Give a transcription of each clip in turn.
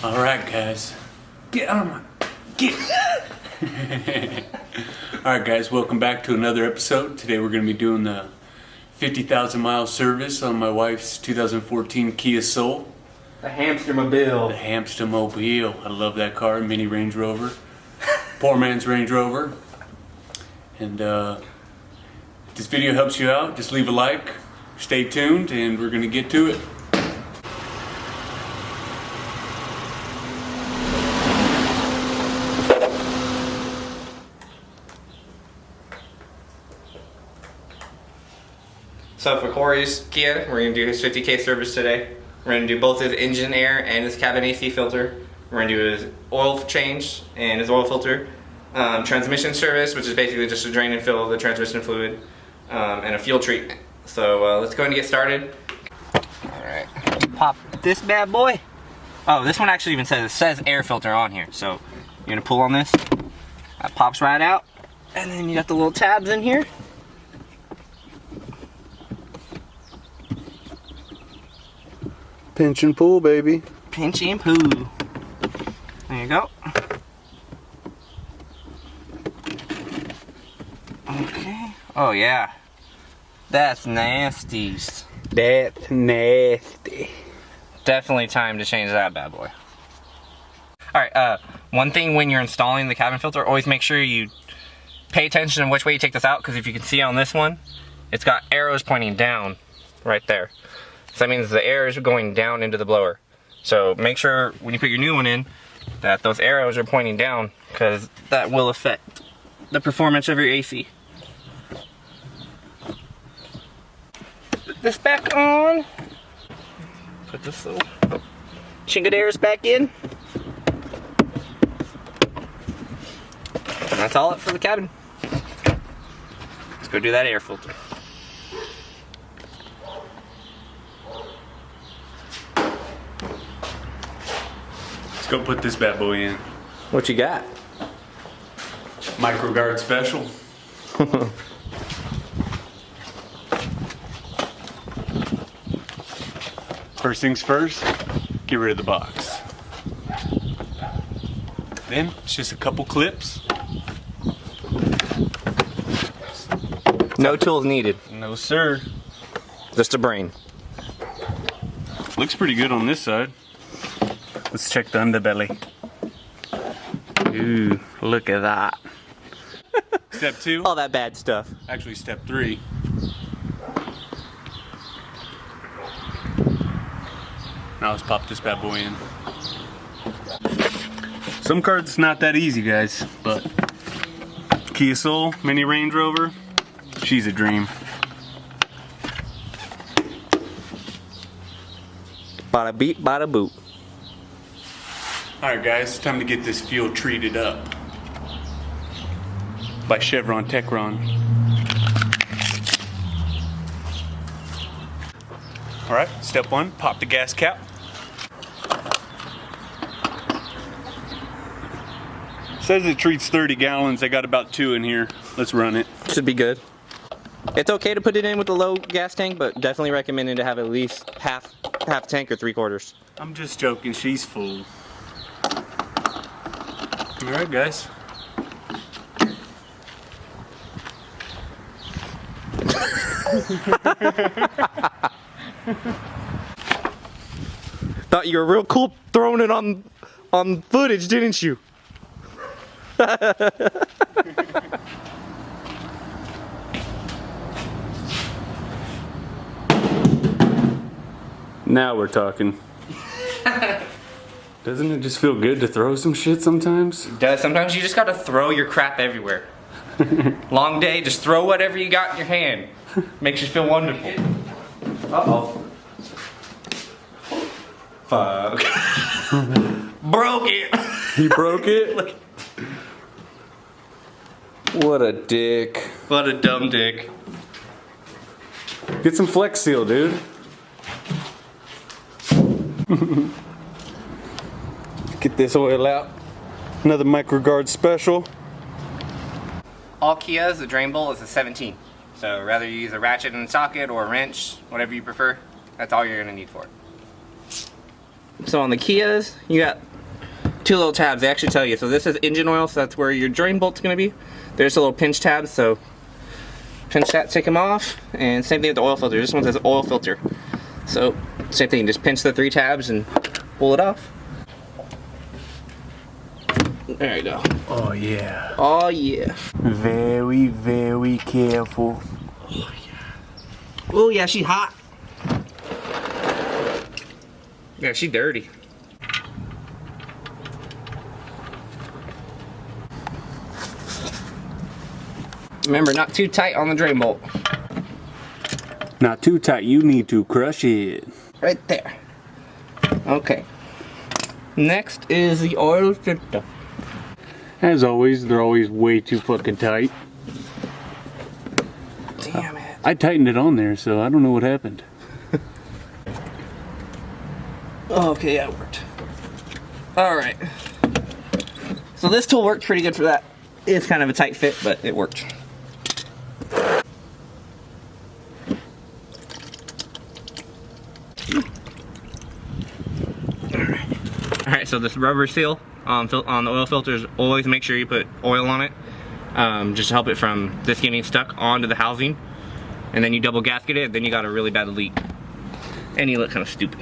Alright guys, get on my, get. Alright guys, welcome back to another episode. Today we're going to be doing the 50,000 mile service on my wife's 2014 Kia Soul. The hamster mobile. The hamster mobile. I love that car, mini Range Rover. Poor man's Range Rover. And if this video helps you out, just leave a like, stay tuned, and we're going to get to it. So for Corey's Kia, we're going to do his 50K service today. We're going to do both his engine air and his cabin AC filter. We're going to do his oil change and his oil filter. Transmission service, which is basically just to drain and fill the transmission fluid. And a fuel treatment. So let's go ahead and get started. Alright, pop this bad boy. Oh, this one actually even says air filter on here. So you're going to pull on this. That pops right out. And then you got the little tabs in here. Pinch and pull, baby. Pinch and pull. There you go. Okay. Oh yeah. That's nasty. That's nasty. Definitely time to change that bad boy. Alright, one thing when you're installing the cabin filter, always make sure you pay attention to which way you take this out, because if you can see on this one, it's got arrows pointing down right there. So that means the air is going down into the blower. So make sure when you put your new one in that those arrows are pointing down, because that will affect the performance of your AC. Put this back on. Put this little Chingadera's back in. And that's all it for the cabin. Let's go do that air filter. Go put this bad boy in. What you got? MicroGuard special. First things first, get rid of the box. Then it's just a couple clips. No tools needed. No sir. Just a brain. Looks pretty good on this side. Let's check the underbelly. Ooh, look at that. Step 2. All that bad stuff. Actually, step 3. Now let's pop this bad boy in. Some cars it's not that easy, guys, but Kia Soul, mini Range Rover, she's a dream. Bada beep, bada boop. Alright guys, time to get this fuel treated up by Chevron Techron. Alright, step 1, pop the gas cap. Says it treats 30 gallons, I got about 2 in here. Let's run it. Should be good. It's okay to put it in with a low gas tank, but definitely recommended to have at least half tank or 3/4. I'm just joking, she's full. Alright guys. Thought you were real cool throwing it on footage, didn't you? Now we're talking. Doesn't it just feel good to throw some shit sometimes? It does. Sometimes you just gotta throw your crap everywhere. Long day, just throw whatever you got in your hand. Makes you feel wonderful. Uh-oh. Fuck. Broke it. He broke it? Look. What a dick. What a dumb dick. Get some Flex Seal, dude. Get this oil out. Another MicroGuard special. All Kias, the drain bowl is a 17. So rather you use a ratchet and socket or a wrench, whatever you prefer, that's all you're gonna need for it. So on the Kias, you got two little tabs. They actually tell you. So this is engine oil, so that's where your drain bolt's gonna be. There's a little pinch tab, so pinch that, take them off, and same thing with the oil filter. This one says oil filter. So same thing, just pinch the 3 tabs and pull it off. There you go. Oh yeah. Oh yeah. Very, very careful. Oh yeah. Oh yeah, she hot. Yeah, she dirty. Remember, not too tight on the drain bolt. Not too tight, you need to crush it. Right there. Okay. Next is the oil filter. As always, they're always way too fucking tight. Damn it. I tightened it on there, so I don't know what happened. Okay, that worked. Alright. So this tool worked pretty good for that. It's kind of a tight fit, but it worked. Alright, so this rubber seal on the oil filters, always make sure you put oil on it, just to help it from this getting stuck onto the housing. And then you double gasket it, then you got a really bad leak. And you look kind of stupid.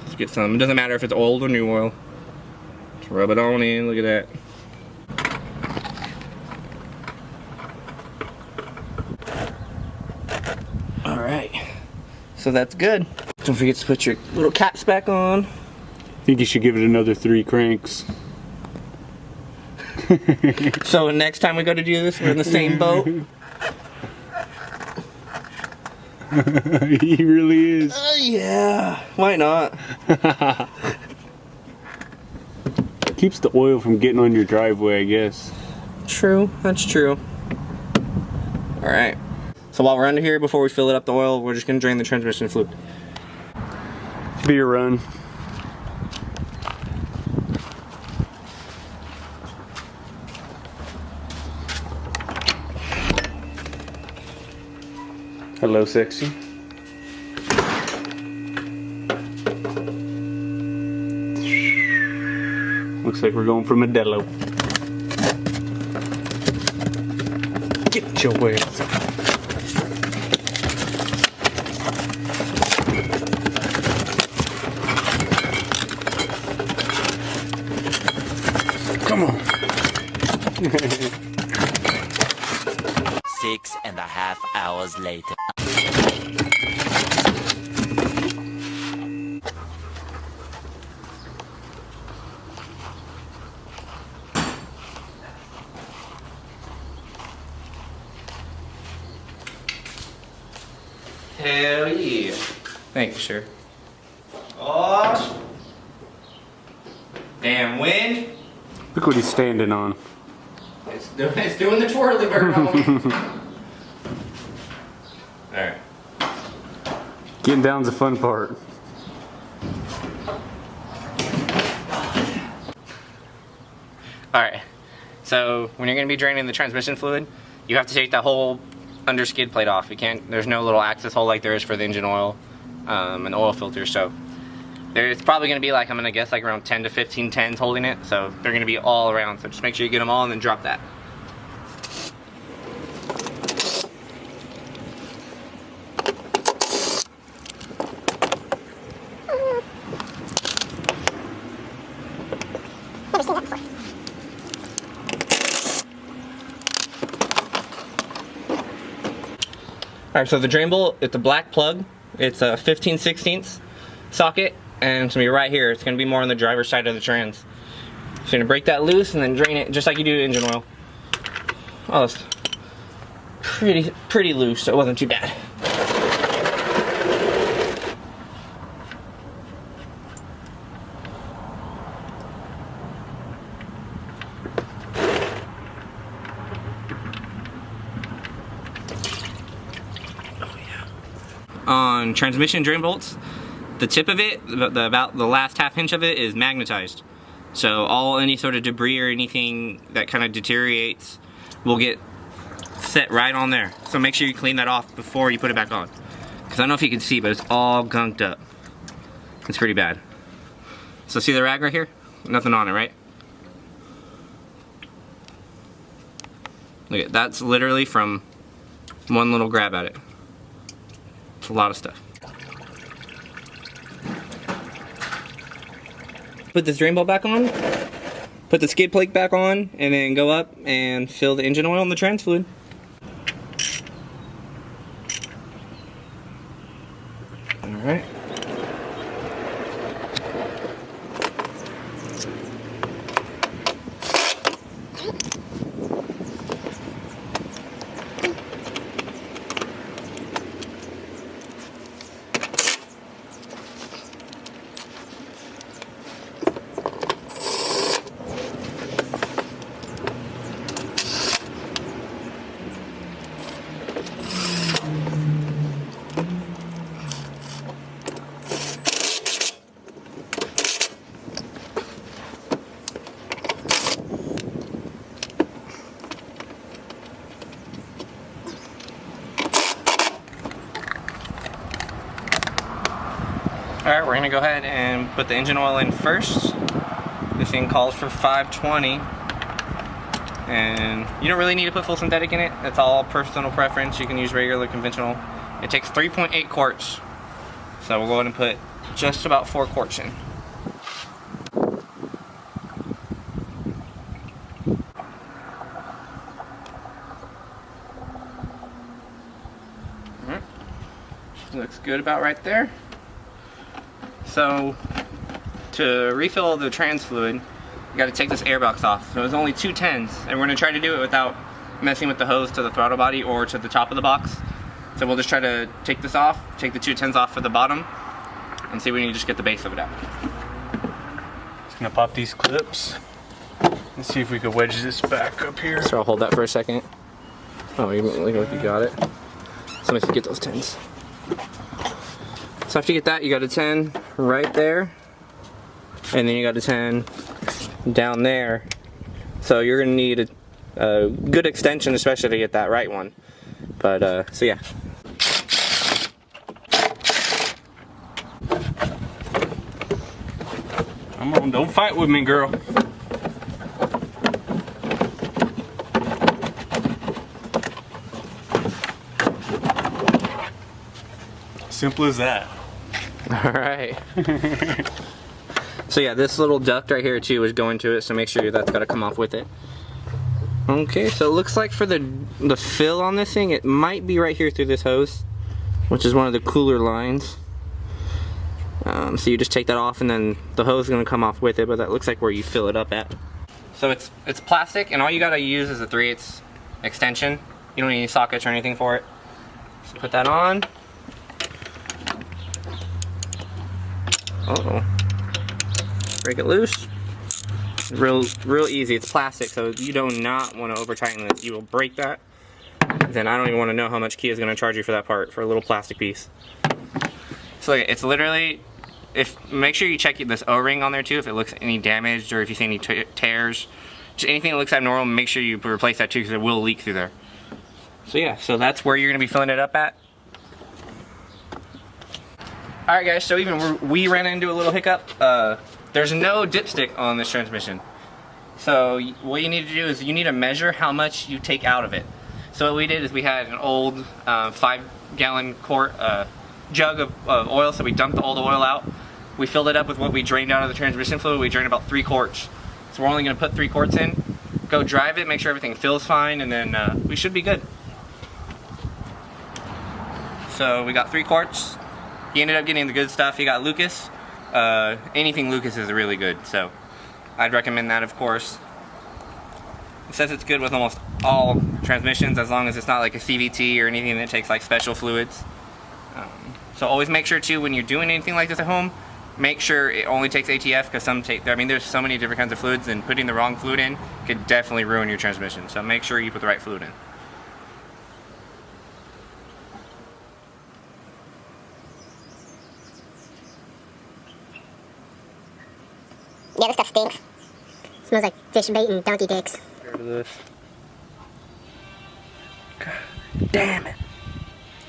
Let's get some. It doesn't matter if it's old or new oil. Just rub it on in, look at that. Alright, so that's good. Don't forget to put your little caps back on. I think you should give it another 3 cranks. So next time we go to do this, we're in the same boat. He really is. Yeah, why not? Keeps the oil from getting on your driveway, I guess. True, that's true. Alright, so while we're under here, before we fill it up the oil, we're just gonna drain the transmission fluid. Beer run. Hello, sexy. Looks like we're going for Modelo. Get your ass. Come on. 6.5 hours later. Hell yeah. Thank you, sir. Oh, damn wind. Look what he's standing on. It's doing the twirly bird on. Alright. Getting down's the fun part. Alright. So when you're going to be draining the transmission fluid, you have to take that whole under skid plate off. You can't, there's no little access hole like there is for the engine oil and oil filter. So there's probably going to be like, I'm going to guess like around 10 to 15 tens holding it. So they're going to be all around. So just make sure you get them all and then drop that. Alright, so the drain bolt, it's a black plug. It's a 15/16 socket, and it's going to be right here. It's going to be more on the driver's side of the trans. So you're going to break that loose and then drain it just like you do engine oil. Oh, it's pretty loose, so it wasn't too bad. On transmission drain bolts, the tip of it, about the last half inch of it is magnetized. So any sort of debris or anything that kind of deteriorates will get set right on there. So make sure you clean that off before you put it back on. Because I don't know if you can see, but it's all gunked up. It's pretty bad. So see the rag right here? Nothing on it, right? Look at that's literally from one little grab at it. It's a lot of stuff. Put this drain bolt back on, put the skid plate back on, and then go up and fill the engine oil and the trans fluid. Alright. Alright, we're gonna go ahead and put the engine oil in first. This thing calls for 520. And you don't really need to put full synthetic in it. That's all personal preference. You can use regular, conventional. It takes 3.8 quarts. So we'll go ahead and put just about 4 quarts in. Alright. Looks good about right there. So, to refill the trans fluid, you got to take this air box off. So it's only 2 10s, and we're going to try to do it without messing with the hose to the throttle body or to the top of the box. So we'll just try to take this off, take the 2 10s off for the bottom, and see if we can just get the base of it out. Just gonna pop these clips and see if we can wedge this back up here. So I'll hold that for a second. Oh, you look like you got it. So let's get those 10s. So after you get that, you got a 10 right there, and then you got a 10 down there. So you're gonna need a good extension, especially to get that right one. But so yeah. Come on, don't fight with me, girl. Simple as that. Alright. So yeah, this little duct right here too is going to it, so make sure that's got to come off with it. Okay, so it looks like for the fill on this thing, it might be right here through this hose, which is one of the cooler lines. So you just take that off and then the hose is going to come off with it, but that looks like where you fill it up at. So it's plastic, and all you got to use is a 3/8 extension. You don't need any sockets or anything for it. So put that on. Uh-oh. Break it loose. Real easy. It's plastic, so you do not want to over tighten this. You will break that. Then I don't even want to know how much Kia is going to charge you for that part, for a little plastic piece. So it's literally, make sure you check this O-ring on there too, if it looks any damaged or if you see any tears. Just anything that looks abnormal, make sure you replace that too, because it will leak through there. So yeah, so that's where you're going to be filling it up at. Alright guys, so even we ran into a little hiccup. There's no dipstick on this transmission. So what you need to do is you need to measure how much you take out of it. So what we did is we had an old 5-gallon quart jug of oil, so we dumped all the oil out. We filled it up with what we drained out of the transmission fluid. We drained about 3 quarts. So we're only going to put 3 quarts in. Go drive it, make sure everything feels fine, and then we should be good. So we got 3 quarts. He ended up getting the good stuff. He got Lucas. Anything Lucas is really good, so I'd recommend that, of course. It says it's good with almost all transmissions, as long as it's not like a CVT or anything that takes like special fluids. So always make sure too, when you're doing anything like this at home, make sure it only takes ATF, because some take, I mean, there's so many different kinds of fluids, and putting the wrong fluid in could definitely ruin your transmission. So make sure you put the right fluid in. Yeah, this stuff stinks. Smells like fish bait and donkey dicks. Get rid of this. God damn it.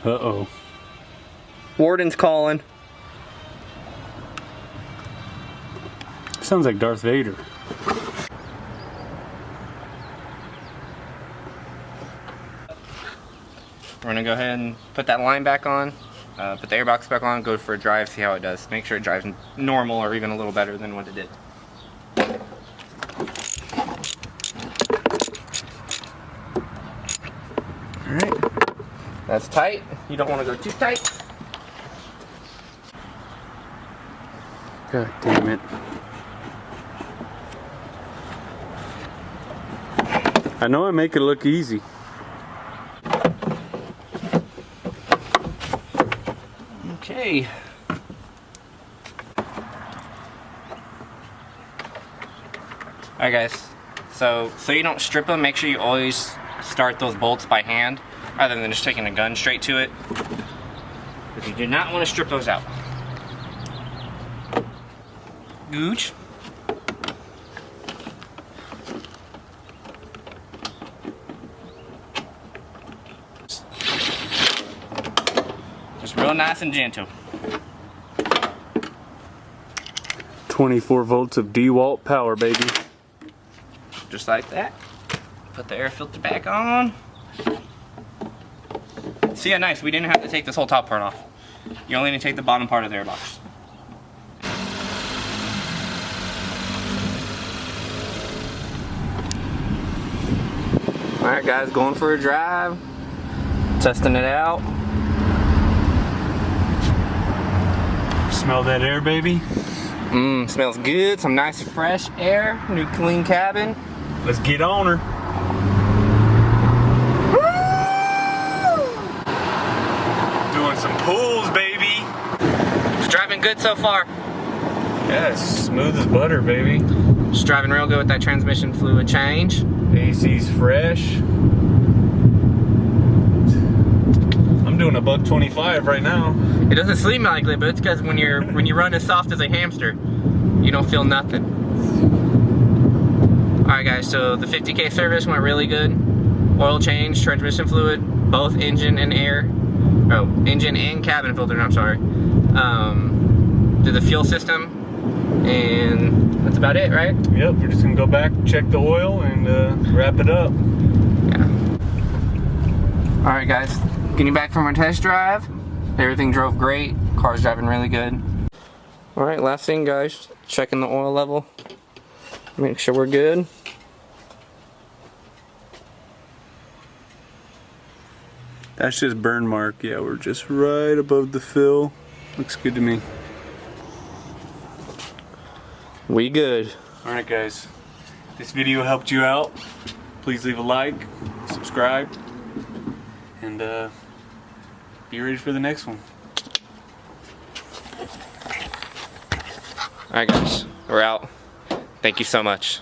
Uh-oh. Warden's calling. Sounds like Darth Vader. We're gonna go ahead and put that line back on, put the airbox back on, go for a drive, see how it does. Make sure it drives normal or even a little better than what it did. Alright, that's tight. You don't want to go too tight. God damn it. I know I make it look easy. Okay. Alright guys, so you don't strip them, make sure you always start those bolts by hand rather than just taking a gun straight to it, because you do not want to strip those out. Gooch. Just real nice and gentle. 24 volts of DeWalt power, baby. Just like that. Put the air filter back on. See how nice, we didn't have to take this whole top part off. You only need to take the bottom part of the airbox. Alright guys, going for a drive. Testing it out. Smell that air, baby? Smells good. Some nice fresh air. New clean cabin. Let's get on her. Doing some pulls, baby. It's driving good so far. Yeah, it's smooth as butter, baby. It's driving real good with that transmission fluid change. AC's fresh. I'm doing a $125 right now. It doesn't seem like it, but it's because when you run as soft as a hamster, you don't feel nothing. Alright guys, so the 50K service went really good. Oil change, transmission fluid, both engine and air. Oh, engine and cabin filter, I'm sorry. Did the fuel system, and that's about it, right? Yep, we're just gonna go back, check the oil, and wrap it up. Yeah. Alright guys, getting back from our test drive. Everything drove great. Car's driving really good. Alright, last thing guys, checking the oil level. Make sure we're good. That's just burn mark. Yeah, we're just right above the fill. Looks good to me. We good. Alright guys, if this video helped you out, please leave a like, subscribe, and be ready for the next one. Alright guys, we're out. Thank you so much.